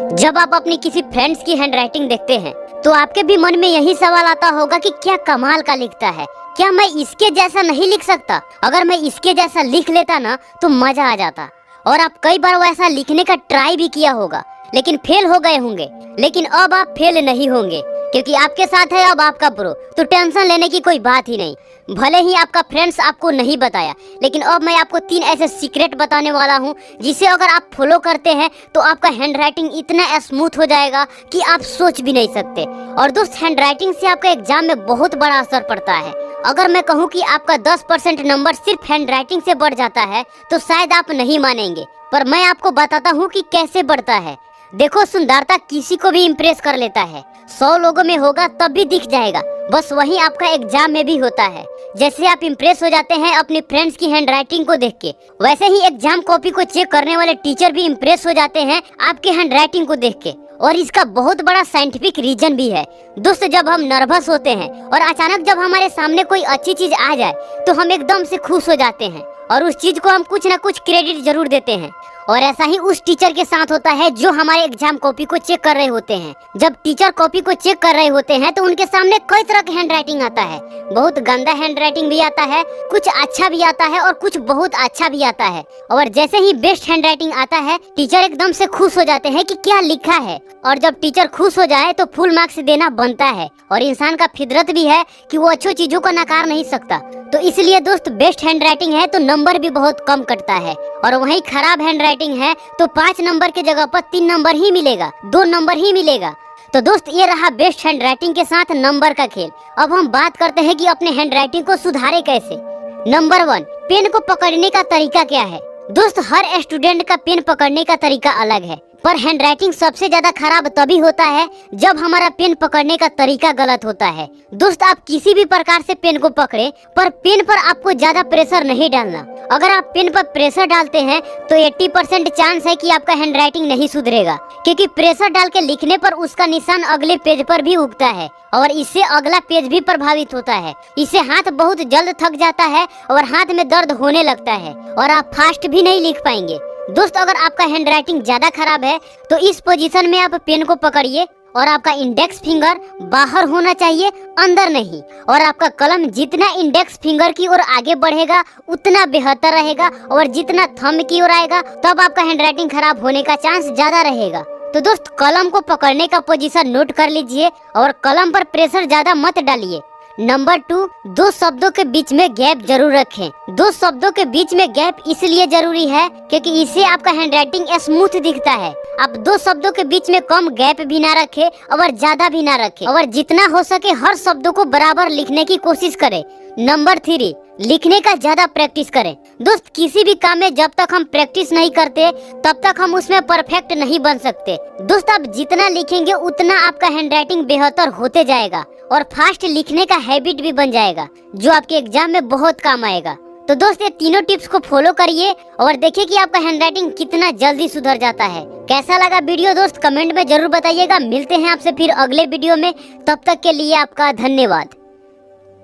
जब आप अपनी किसी फ्रेंड्स की हैंडराइटिंग देखते हैं तो आपके भी मन में यही सवाल आता होगा कि क्या कमाल का लिखता है, क्या मैं इसके जैसा नहीं लिख सकता? अगर मैं इसके जैसा लिख लेता ना तो मजा आ जाता। और आप कई बार वैसा लिखने का ट्राई भी किया होगा लेकिन फेल हो गए होंगे। लेकिन अब आप फेल नहीं होंगे क्योंकि आपके साथ है अब आपका प्रो, तो टेंशन लेने की कोई बात ही नहीं। भले ही आपका फ्रेंड्स आपको नहीं बताया, लेकिन अब मैं आपको 3 ऐसे सीक्रेट बताने वाला हूँ जिसे अगर आप फॉलो करते हैं तो आपका हैंडराइटिंग इतना स्मूथ हो जाएगा कि आप सोच भी नहीं सकते। और दोस्त, हैंडराइटिंग से आपका एग्जाम में बहुत बड़ा असर पड़ता है। अगर मैं कहूँ कि आपका 10% नंबर सिर्फ हैंडराइटिंग से बढ़ जाता है तो शायद आप नहीं मानेंगे, पर मैं आपको बताता हूँ कि कैसे बढ़ता है। देखो, सुंदरता किसी को भी इम्प्रेस कर लेता है। 100 लोगों में होगा तब भी दिख जाएगा, बस वही आपका एग्जाम में भी होता है। जैसे आप इम्प्रेस हो जाते हैं अपने फ्रेंड्स की हैंडराइटिंग को देख के, वैसे ही एग्जाम कॉपी को चेक करने वाले टीचर भी इम्प्रेस हो जाते हैं आपके हैंडराइटिंग को देख के। और इसका बहुत बड़ा साइंटिफिक रीजन भी है। दोस्त, जब हम नर्वस होते हैं और अचानक जब हमारे सामने कोई अच्छी चीज आ जाए तो हम एकदम से खुश हो जाते हैं और उस चीज को हम कुछ ना कुछ क्रेडिट जरूर देते हैं। और ऐसा ही उस टीचर के साथ होता है जो हमारे एग्जाम कॉपी को चेक कर रहे होते हैं। जब टीचर कॉपी को चेक कर रहे होते हैं तो उनके सामने कई तरह की हैंडराइटिंग आता है। बहुत गंदा हैंडराइटिंग भी आता है, कुछ अच्छा भी आता है और कुछ बहुत अच्छा भी आता है। और जैसे ही बेस्ट हैंडराइटिंग आता है टीचर एकदम से खुश हो जाते हैं कि क्या लिखा है। और जब टीचर खुश हो जाए तो फुल मार्क्स देना बनता है। और इंसान का फितरत भी है कि वो अच्छी चीजों को नकार नहीं सकता। तो इसलिए दोस्त, बेस्ट हैंडराइटिंग है तो नंबर भी बहुत कम कटता है। और वहीं खराब हैंडराइटिंग है तो 5 नंबर की जगह पर 3 नंबर ही मिलेगा, 2 नंबर ही मिलेगा। तो दोस्त, ये रहा बेस्ट हैंडराइटिंग के साथ नंबर का खेल। अब हम बात करते हैं कि अपने हैंडराइटिंग को सुधारे कैसे। नंबर 1, पेन को पकड़ने का तरीका क्या है? दोस्त, हर स्टूडेंट का पेन पकड़ने का तरीका अलग है, पर हैंडराइटिंग सबसे ज्यादा खराब तभी होता है जब हमारा पेन पकड़ने का तरीका गलत होता है। दोस्त, आप किसी भी प्रकार से पेन को पकड़े, पर पेन पर आपको ज्यादा प्रेशर नहीं डालना। अगर आप पेन पर प्रेशर डालते हैं तो 80% चांस है कि आपका हैंडराइटिंग नहीं सुधरेगा, क्योंकि प्रेशर डाल के लिखने पर उसका निशान अगले पेज पर भी उगता है और इससे अगला पेज भी प्रभावित होता है। इससे हाथ बहुत जल्द थक जाता है और हाथ में दर्द होने लगता है और आप फास्ट भी नहीं लिख पाएंगे। दोस्त, अगर आपका हैंडराइटिंग ज्यादा खराब है तो इस पोजीशन में आप पेन को पकड़िए और आपका इंडेक्स फिंगर बाहर होना चाहिए, अंदर नहीं। और आपका कलम जितना इंडेक्स फिंगर की ओर आगे बढ़ेगा उतना बेहतर रहेगा, और जितना थंब की ओर आएगा तब आपका हैंडराइटिंग खराब होने का चांस ज्यादा रहेगा। तो दोस्त, कलम को पकड़ने का पोजीशन नोट कर लीजिए और कलम पर प्रेशर ज्यादा मत डालिए। नंबर 2, 2 शब्दों के बीच में गैप जरूर रखें। 2 शब्दों के बीच में गैप इसलिए जरूरी है क्योंकि इससे आपका हैंडराइटिंग स्मूथ दिखता है। आप 2 शब्दों के बीच में कम गैप भी ना रखें और ज्यादा भी ना रखें, और जितना हो सके हर शब्दों को बराबर लिखने की कोशिश करें। नंबर 3, लिखने का ज्यादा प्रैक्टिस करें। दोस्त, किसी भी काम में जब तक हम प्रैक्टिस नहीं करते तब तक हम उसमें परफेक्ट नहीं बन सकते। दोस्त, आप जितना लिखेंगे उतना आपका हैंडराइटिंग बेहतर होते जाएगा और फास्ट लिखने का हैबिट भी बन जाएगा, जो आपके एग्जाम में बहुत काम आएगा। तो दोस्त, ये तीनों टिप्स को फॉलो करिए और देखिए कि आपका हैंडराइटिंग कितना जल्दी सुधर जाता है। कैसा लगा वीडियो दोस्त, कमेंट में जरूर बताइएगा। मिलते हैं आपसे फिर अगले वीडियो में, तब तक के लिए आपका धन्यवाद।